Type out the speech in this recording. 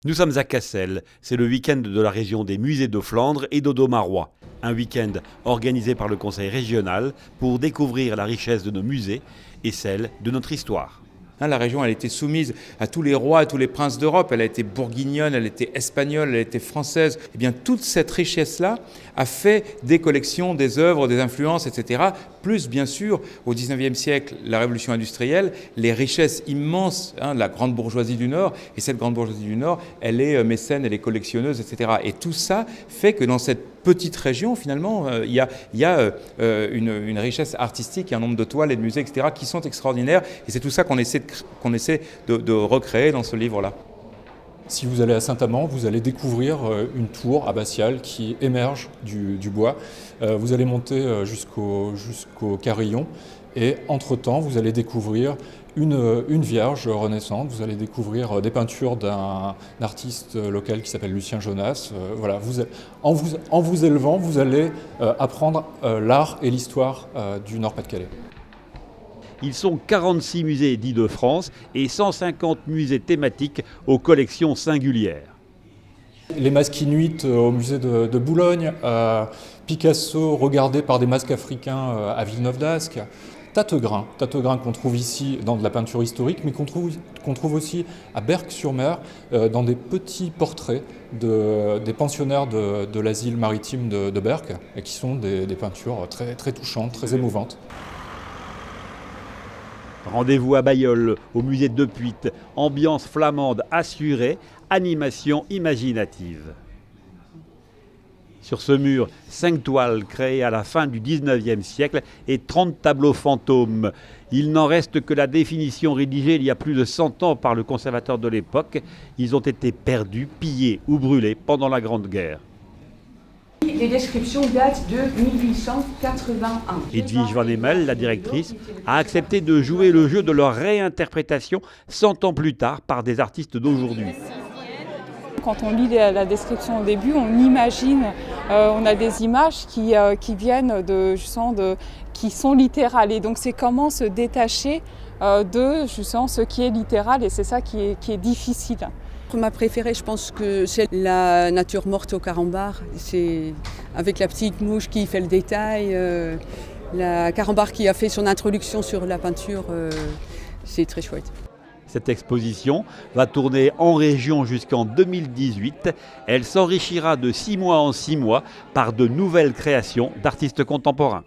Nous sommes à Cassel, c'est le week-end de la région des musées de Flandre et d'Audomarois. Un week-end organisé par le conseil régional pour découvrir la richesse de nos musées et celle de notre histoire. La région, elle était soumise à tous les rois, à tous les princes d'Europe. Elle a été bourguignonne, elle était espagnole, elle a été française. Eh bien, toute cette richesse-là a fait des collections, des œuvres, des influences, etc. Plus, bien sûr, au XIXe siècle, la révolution industrielle, les richesses immenses de la grande bourgeoisie du Nord. Et cette grande bourgeoisie du Nord, elle est mécène, elle est collectionneuse, etc. Et tout ça fait que dans cette petite région, finalement, il y a une richesse artistique, il y a un nombre de toiles et de musées, etc., qui sont extraordinaires. Et c'est tout ça qu'on essaie de recréer dans ce livre-là. Si vous allez à Saint-Amand, vous allez découvrir une tour abbatiale qui émerge du bois. Vous allez monter jusqu'au carillon et entre-temps, vous allez découvrir une vierge renaissante. Vous allez découvrir des peintures d'un artiste local qui s'appelle Lucien Jonas. Voilà, en vous élevant, vous allez apprendre l'art et l'histoire du Nord-Pas-de-Calais. Ils sont 46 musées d'Île-de-France et 150 musées thématiques aux collections singulières. Les masques inuits au musée de Boulogne, Picasso regardé par des masques africains à Villeneuve-d'Ascq, Tattegrin qu'on trouve ici dans de la peinture historique, mais qu'on trouve aussi à Berck-sur-Mer dans des petits portraits des pensionnaires de l'asile maritime de Berck, et qui sont des peintures très, très touchantes, très émouvantes. Rendez-vous à Bailleul, au musée de Puite, ambiance flamande assurée, animation imaginative. Sur ce mur, 5 toiles créées à la fin du 19e siècle et 30 tableaux fantômes. Il n'en reste que la définition rédigée il y a plus de 100 ans par le conservateur de l'époque. Ils ont été perdus, pillés ou brûlés pendant la Grande Guerre. Les descriptions datent de 1881. Edwige Van Hemel, la directrice, a accepté de jouer le jeu de leur réinterprétation 100 ans plus tard par des artistes d'aujourd'hui. Quand on lit la description au début, on imagine, on a des images qui viennent qui sont littérales. Et donc c'est comment se détacher de justement ce qui est littéral, et c'est ça qui est difficile. Ma préférée, je pense que c'est la nature morte au carambar. C'est avec la petite mouche qui fait le détail, la carambar qui a fait son introduction sur la peinture, c'est très chouette. Cette exposition va tourner en région jusqu'en 2018. Elle s'enrichira de 6 mois en 6 mois par de nouvelles créations d'artistes contemporains.